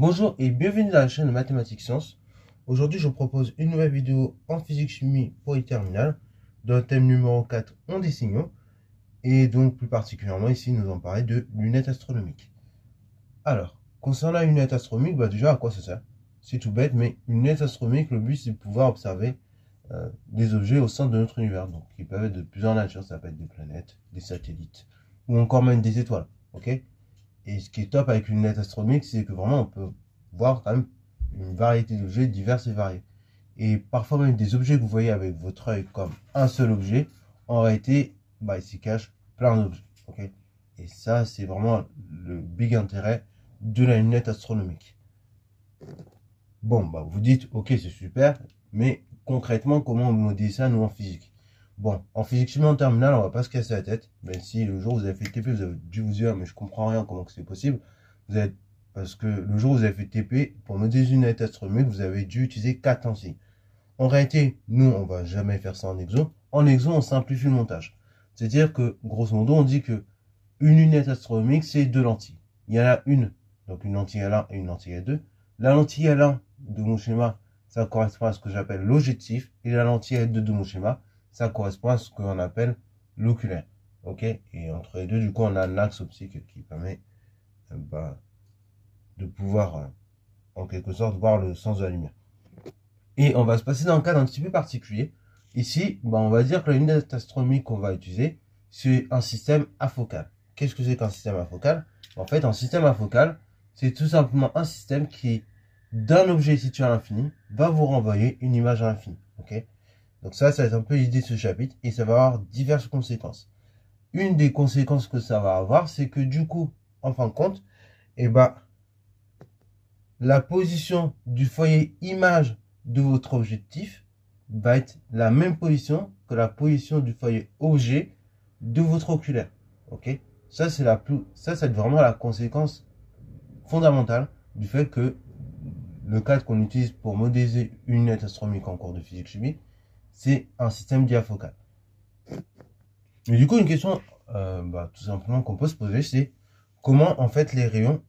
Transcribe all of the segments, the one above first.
Bonjour et bienvenue dans la chaîne de Mathématiques Sciences. Aujourd'hui, je vous propose une nouvelle vidéo en physique-chimie pour les terminales, dans le thème numéro 4, on des signaux. Et donc, plus particulièrement, ici, nous allons parler de lunettes astronomiques. Alors, concernant la lunette astronomique, déjà, à quoi ça sert? C'est tout bête, mais une lunette astronomique, le but, c'est de pouvoir observer des objets au centre de notre univers. Donc, qui peuvent être de plusieurs natures. Ça peut être des planètes, des satellites, ou encore même des étoiles. Ok? Et ce qui est top avec une lunette astronomique, c'est que vraiment on peut voir quand même une variété d'objets divers et variés. Et parfois même des objets que vous voyez avec votre œil comme un seul objet, en réalité, il s'y cache plein d'objets. Okay, et ça, c'est vraiment le big intérêt de la lunette astronomique. Bon, vous dites, ok, c'est super, mais concrètement, comment on modélise ça, nous, en physique? Bon, en physique chimie en terminale, on va pas se casser la tête, même si le jour où vous avez fait TP, vous avez dû vous dire, mais je comprends rien, comment c'est possible. Parce que le jour où vous avez fait TP, pour modéliser une lunette astronomique, vous avez dû utiliser 4 lentilles. En réalité, nous, on va jamais faire ça en exo. En exo, on simplifie le montage. C'est-à-dire que, grosso modo, on dit que une lunette astronomique, c'est 2 lentilles. Il y en a une, donc une lentille L1 et une lentille L2. La lentille L1 de mon schéma, ça correspond à ce que j'appelle l'objectif, et la lentille L2 de mon schéma, ça correspond à ce qu'on appelle l'oculaire. Ok? Et entre les deux, du coup, on a un axe optique qui permet de pouvoir, en quelque sorte, voir le sens de la lumière. Et on va se passer dans un cadre un petit peu particulier. Ici, on va dire que la lunette astronomique qu'on va utiliser, c'est un système afocal. Qu'est-ce que c'est qu'un système afocal? En fait, un système afocal, c'est tout simplement un système qui, d'un objet situé à l'infini, va vous renvoyer une image à l'infini. Ok? Donc ça va être un peu l'idée de ce chapitre, et ça va avoir diverses conséquences. Une des conséquences que ça va avoir, c'est que du coup, en fin de compte, la position du foyer image de votre objectif va être la même position que la position du foyer objet de votre oculaire. Ok? Ça, ça va être vraiment la conséquence fondamentale du fait que le cadre qu'on utilise pour modéliser une lunette astronomique en cours de physique-chimie, c'est un système diafocal. Mais du coup, une question tout simplement qu'on peut se poser, c'est comment en fait les rayons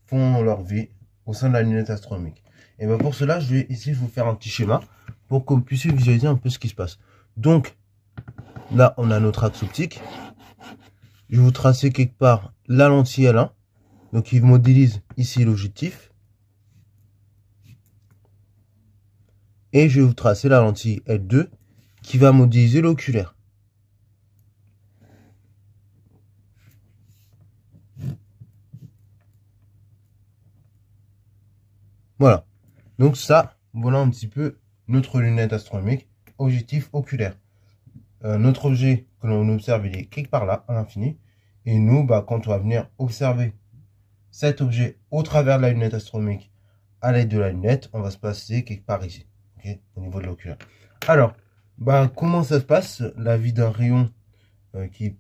font leur vie au sein de la lunette astronomique. Et pour cela, je vais essayer de vous faire un petit schéma pour que vous puissiez visualiser un peu ce qui se passe. Donc, là, on a notre axe optique. Je vais vous tracer quelque part la lentille L1. Donc, il modélise ici l'objectif. Et je vais vous tracer la lentille L2 qui va modéliser l'oculaire. Voilà. Donc ça, voilà un petit peu notre lunette astronomique, objectif oculaire. Notre objet que l'on observe, il est quelque part là, à l'infini. Et nous, quand on va venir observer cet objet au travers de la lunette astronomique à l'aide de la lunette, on va se placer quelque part ici, okay, au niveau de l'oculaire. Alors, comment ça se passe, la vie d'un rayon qui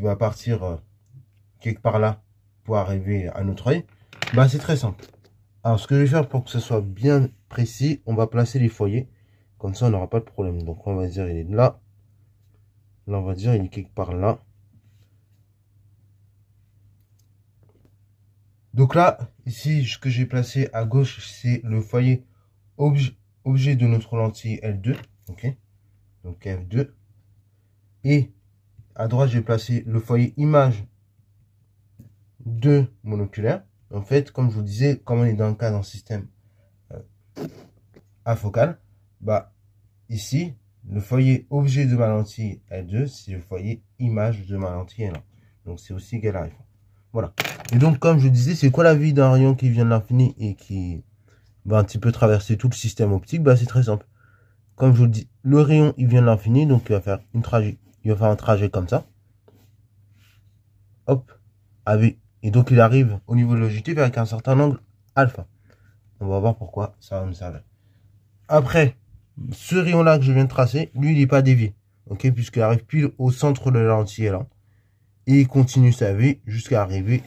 va partir quelque part là pour arriver à notre œil? C'est très simple. Alors, ce que je vais faire pour que ce soit bien précis, on va placer les foyers. Comme ça, on n'aura pas de problème. Donc, on va dire, il est là. Là, on va dire, il est quelque part là. Donc là, ici, ce que j'ai placé à gauche, c'est le foyer objet de notre lentille L2. Ok. Donc, F2. Et à droite, j'ai placé le foyer image de mon oculaire. En fait, comme je vous disais, comme on est dans le cas d'un système afocal, ici, le foyer objet de ma lentille L2, c'est le foyer image de ma lentille L1. Donc, c'est aussi égal à F1. Voilà. Et donc, comme je vous disais, c'est quoi la vie d'un rayon qui vient de l'infini et qui va un petit peu traverser tout le système optique? C'est très simple. Comme je vous le dis, le rayon, il vient de l'infini, donc il va faire un trajet comme ça. Hop. Et donc, il arrive au niveau de l'objectif avec un certain angle alpha. On va voir pourquoi ça va me servir. Après, ce rayon-là que je viens de tracer, lui, il n'est pas dévié. Ok, puisqu'il arrive pile au centre de la lentille là. Et il continue sa vie jusqu'à arriver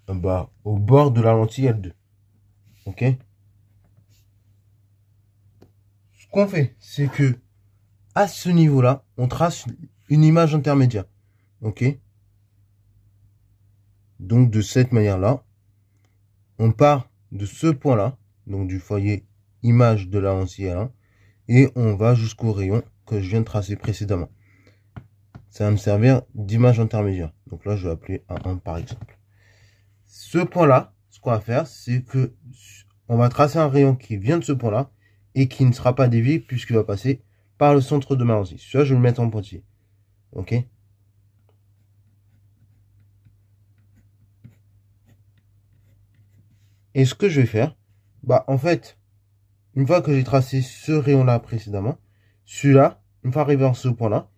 au bord de la lentille L2. Ok. Ce qu'on fait, c'est que à ce niveau-là, on trace une image intermédiaire. Ok. Donc de cette manière-là, on part de ce point-là, donc du foyer image de la lentille à 1, et on va jusqu'au rayon que je viens de tracer précédemment. Ça va me servir d'image intermédiaire. Donc là, je vais appeler A1 par exemple. Ce point-là, ce qu'on va faire, c'est que on va tracer un rayon qui vient de ce point-là et qui ne sera pas dévié puisqu'il va passer par le centre de ma lentille. Celui-là, je vais le mettre en pointillé. Ok? Et ce que je vais faire, bah en fait, une fois que j'ai tracé ce rayon-là précédemment, celui-là, une fois arrivé à ce point-là,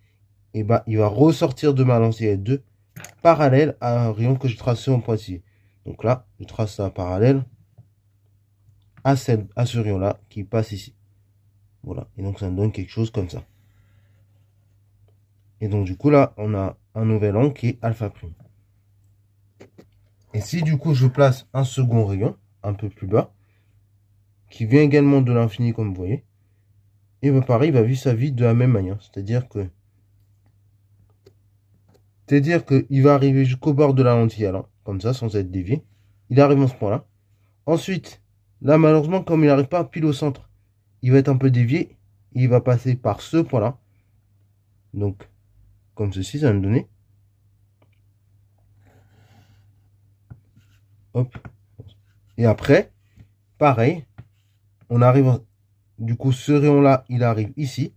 et bah il va ressortir de ma lentille F2 parallèle à un rayon que j'ai tracé en pointillé. Donc là, je trace ça parallèle à ce rayon-là qui passe ici. Voilà, et donc ça me donne quelque chose comme ça. Et donc du coup là, on a un nouvel angle qui est alpha prime. Et si du coup je place un second rayon, un peu plus bas, qui vient également de l'infini comme vous voyez, et bien pareil, il va vivre sa vie de la même manière. C'est-à-dire qu'il va arriver jusqu'au bord de la lentille là, comme ça, sans être dévié. Il arrive à ce point-là. Ensuite, là malheureusement, comme il n'arrive pas pile au centre, il va être un peu dévié. Il va passer par ce point-là. Donc, comme ceci, ça va me donner. Hop. Et après, pareil, on arrive, du coup, ce rayon-là, il arrive ici,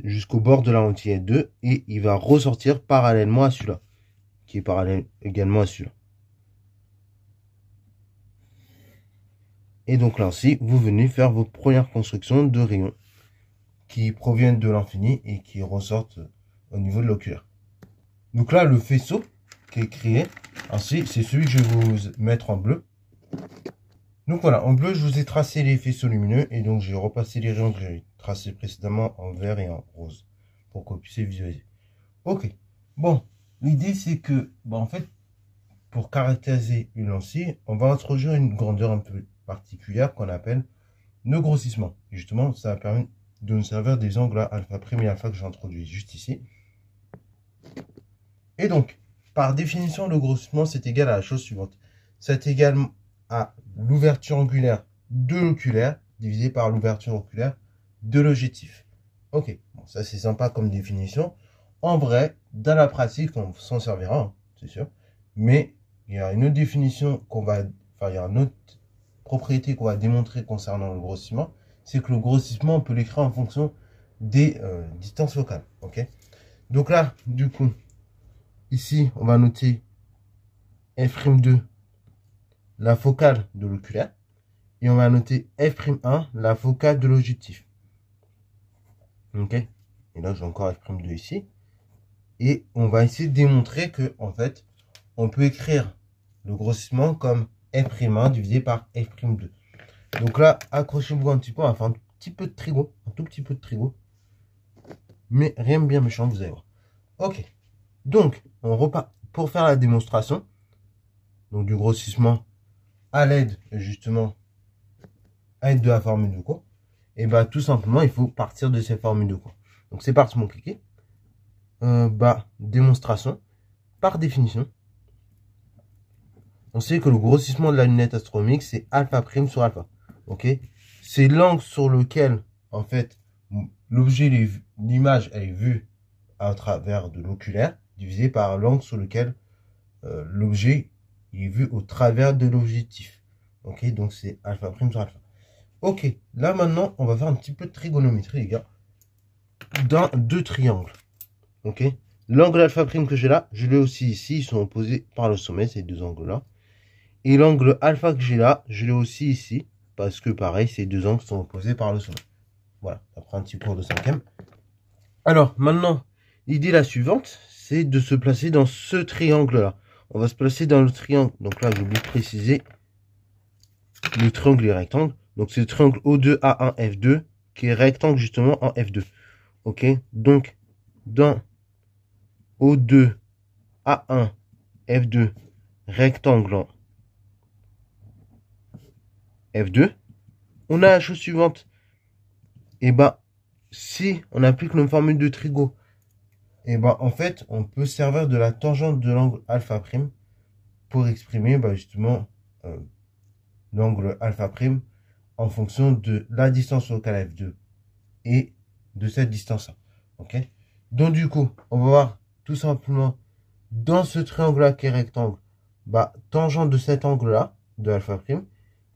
jusqu'au bord de la lentille 2, et il va ressortir parallèlement à celui-là, qui est parallèle également à celui-là. Et donc là aussi, vous venez faire vos premières constructions de rayons qui proviennent de l'infini et qui ressortent au niveau de l'oculaire. Donc là, le faisceau qui est créé, ainsi, c'est celui que je vais vous mettre en bleu. Donc voilà, en bleu, je vous ai tracé les faisceaux lumineux et donc j'ai repassé les rayons que j'ai tracés précédemment en vert et en rose pour que vous puissiez visualiser. Ok, bon, l'idée c'est que, en fait, pour caractériser une lentille, on va introduire une grandeur un peu particulière qu'on appelle le grossissement. Et justement, ça va permettre de nous servir des angles à alpha prime et alpha que j'ai introduit juste ici. Et donc, par définition, le grossissement, c'est égal à la chose suivante. C'est égal à l'ouverture angulaire de l'oculaire divisé par l'ouverture oculaire de l'objectif. Ok, bon, ça c'est sympa comme définition. En vrai, dans la pratique, on s'en servira, hein, c'est sûr. Mais il y a une autre définition il y a une autre propriété qu'on va démontrer concernant le grossissement. C'est que le grossissement, on peut l'écrire en fonction des distances focales. Ok. Donc là, du coup, ici, on va noter F'2, la focale de l'oculaire. Et on va noter F'1, la focale de l'objectif. Ok. Et là, j'ai encore F'2 ici. Et on va essayer de démontrer que, en fait, on peut écrire le grossissement comme F'1 divisé par F'2. Donc là, accrochez-vous un petit peu, on va faire un petit peu de trigo, un tout petit peu de trigo. Mais rien de bien méchant, vous allez voir. Ok. Donc, on repart pour faire la démonstration. Donc, du grossissement à l'aide, justement, à l'aide de la formule de cours. Et bah, tout simplement, il faut partir de ces formules de cours. Donc, c'est parti, mon cliquet. Démonstration. Par définition, on sait que le grossissement de la lunette astronomique, c'est alpha prime sur alpha. Ok. C'est l'angle sur lequel, en fait, l'objet, l'image, elle est vue à travers de l'oculaire, divisé par l'angle sur lequel l'objet est vu au travers de l'objectif. Ok, donc c'est alpha prime sur alpha. Ok, là maintenant, on va faire un petit peu de trigonométrie, les gars, dans deux triangles. Ok, l'angle alpha prime que j'ai là, je l'ai aussi ici, ils sont opposés par le sommet, ces deux angles-là. Et l'angle alpha que j'ai là, je l'ai aussi ici, parce que pareil, ces deux angles sont opposés par le sommet. Voilà, après un petit cours de 5e. Alors, maintenant, l'idée la suivante, c'est de se placer dans ce triangle-là. On va se placer dans le triangle. Donc là, j'ai oublié de préciser le triangle et rectangle. Donc c'est le triangle O2A1F2 qui est rectangle justement en F2. Ok, donc dans O2A1F2 rectangle en F2, on a la chose suivante. Et si on applique nos formules de trigo, et en fait, on peut servir de la tangente de l'angle alpha prime pour exprimer justement l'angle alpha prime en fonction de la distance focale f2 et de cette distance-là. Ok. Donc du coup, on va voir tout simplement dans ce triangle-là qui est rectangle, tangente de cet angle-là, de alpha prime,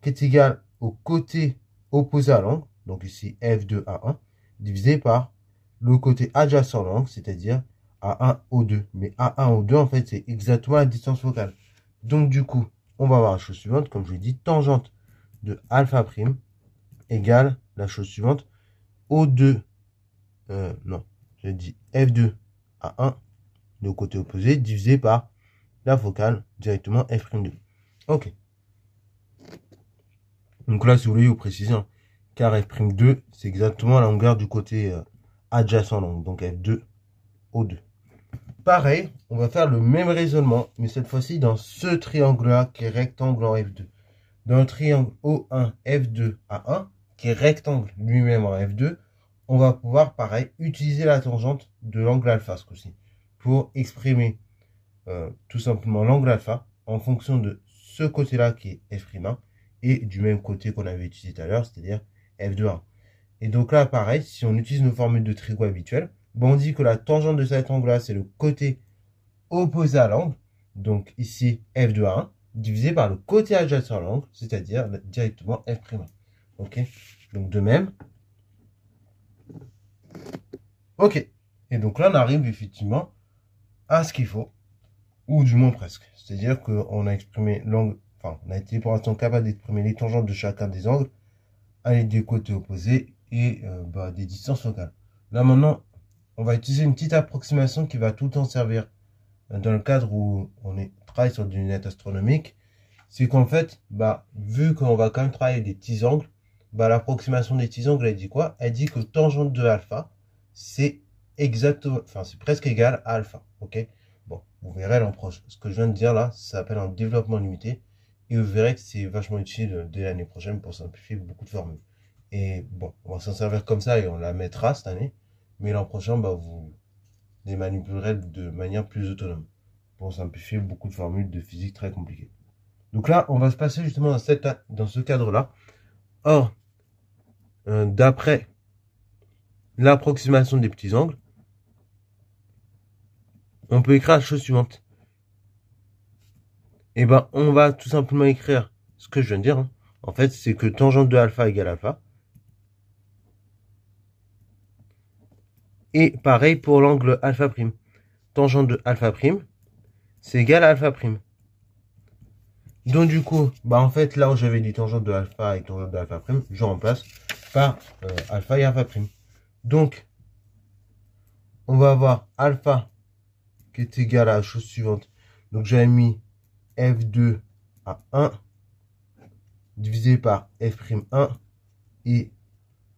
qui est égal au côté opposé à l'angle, donc ici F2A1, divisé par le côté adjacent à l'angle, c'est-à-dire A1O2. Mais A1O2, en fait, c'est exactement la distance focale. Donc du coup, on va voir la chose suivante, comme je l'ai dit, tangente de alpha prime égale la chose suivante, O2, non, j'ai dit F2A1, le côté opposé, divisé par la focale directement F'2. Ok. Donc là, si vous voulez, vous précisez, hein, car F'2, c'est exactement la longueur du côté adjacent, donc F2, O2. Pareil, on va faire le même raisonnement, mais cette fois-ci dans ce triangle-là qui est rectangle en F2. Dans le triangle O1, F2, A1, qui est rectangle lui-même en F2, on va pouvoir, pareil, utiliser la tangente de l'angle alpha, ce coup-ci, pour exprimer tout simplement l'angle alpha en fonction de ce côté-là qui est F'1 et du même côté qu'on avait utilisé tout à l'heure, c'est-à-dire F2A1. Et donc là, pareil, si on utilise nos formules de trigo habituelles, on dit que la tangente de cet angle-là, c'est le côté opposé à l'angle, donc ici F2A1, divisé par le côté adjacent à l'angle, c'est-à-dire directement F'1. Ok. Donc de même. Ok. Et donc là, on arrive effectivement à ce qu'il faut, ou du moins presque. C'est-à-dire qu'on a exprimé l'angle, enfin, on a été pour l'instant capable d'exprimer les tangentes de chacun des angles à l'aide des côtés opposés et des distances focales. Là maintenant, on va utiliser une petite approximation qui va tout le temps servir dans le cadre où on travaille sur des lunettes astronomiques. C'est qu'en fait, vu qu'on va quand même travailler des petits angles, l'approximation des petits angles, elle dit quoi? Elle dit que tangente de alpha, c'est exactement, enfin, c'est presque égal à alpha. Ok? Bon, vous verrez l'an prochain. Ce que je viens de dire là, ça s'appelle un développement limité. Et vous verrez que c'est vachement utile dès l'année prochaine pour simplifier beaucoup de formules. Et bon, on va s'en servir comme ça et on la mettra cette année. Mais l'an prochain, vous les manipulerez de manière plus autonome pour simplifier beaucoup de formules de physique très compliquées. Donc là, on va se passer justement dans ce cadre-là. Or, d'après l'approximation des petits angles, on peut écrire la chose suivante. Et on va tout simplement écrire ce que je viens de dire. Hein. En fait, c'est que tangente de alpha égale alpha. Et pareil pour l'angle alpha prime. Tangente de alpha prime, c'est égal à alpha prime. Donc du coup, en fait, là où j'avais dit tangente de alpha et tangente de alpha prime, je remplace par alpha et alpha prime. Donc, on va avoir alpha qui est égal à la chose suivante. Donc j'avais mis F2 à 1 divisé par F'1 et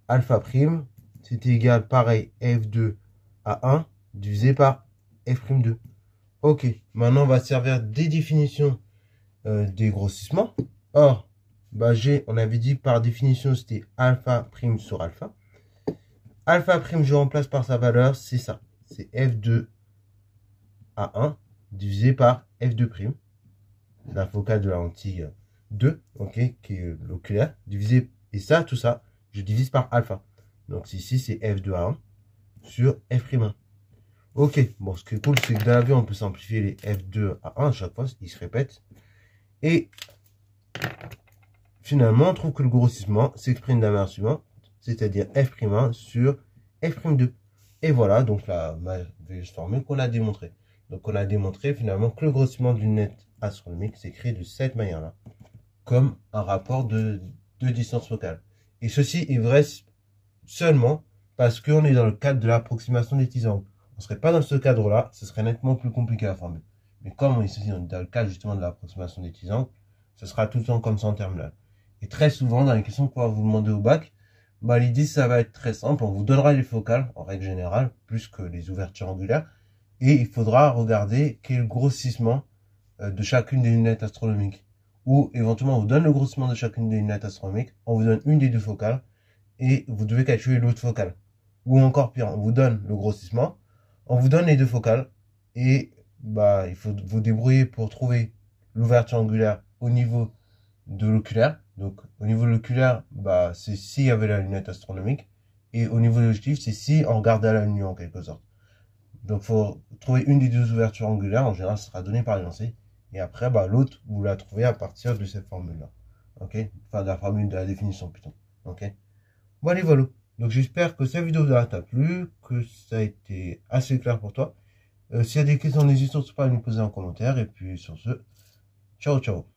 alpha prime, c'était égal pareil F2 à 1 divisé par F'2. Ok, maintenant on va servir des définitions des grossissements. Or, on avait dit par définition c'était alpha prime sur alpha. Alpha prime, je remplace par sa valeur, c'est ça. C'est F2 à 1 divisé par F2 prime, la focale de la lentille 2, ok, qui est l'oculaire, divisé, et ça, tout ça, je divise par alpha. Donc ici, c'est F2 à 1 sur F'1. Ok, bon, ce qui est cool, c'est que dans la vue, on peut simplifier les F2 à 1 à chaque fois, ils se répètent. Et finalement, on trouve que le grossissement s'exprime de la manière suivante, c'est-à-dire F'1 sur F'2. Et voilà, donc la merveilleuse formule qu'on a démontrée. Donc on a démontré finalement que le grossissement d'une lunette astronomique s'écrit de cette manière-là, comme un rapport de distance focale. Et ceci est vrai seulement parce qu'on est dans le cadre de l'approximation des petits angles. On ne serait pas dans ce cadre-là, ce serait nettement plus compliqué à former. Mais comme on est dans le cadre justement de l'approximation des petits angles, ce sera tout le temps comme ça en terminale. Et très souvent, dans les questions qu'on va vous demander au bac, l'idée, ça va être très simple. On vous donnera les focales, en règle générale, plus que les ouvertures angulaires. Et il faudra regarder quel est le grossissement de chacune des lunettes astronomiques. Ou éventuellement, on vous donne le grossissement de chacune des lunettes astronomiques, on vous donne une des deux focales, et vous devez calculer l'autre focale. Ou encore pire, on vous donne le grossissement, on vous donne les deux focales, et il faut vous débrouiller pour trouver l'ouverture angulaire au niveau de l'oculaire. Donc, au niveau de l'oculaire, bah, c'est s'il y avait la lunette astronomique. Et au niveau de l'objectif, c'est si on regardait la lune en quelque sorte. Donc, il faut trouver une des deux ouvertures angulaires. En général, ça sera donné par l'énoncé. Et après, bah, l'autre, vous la trouvez à partir de cette formule-là. Ok? Enfin, de la formule de la définition, plutôt. Ok? Bon, allez, voilà. Donc, j'espère que cette vidéo t'a plu, que ça a été assez clair pour toi. S'il y a des questions, n'hésite surtout pas à nous poser en commentaire. Et puis, sur ce, ciao, ciao.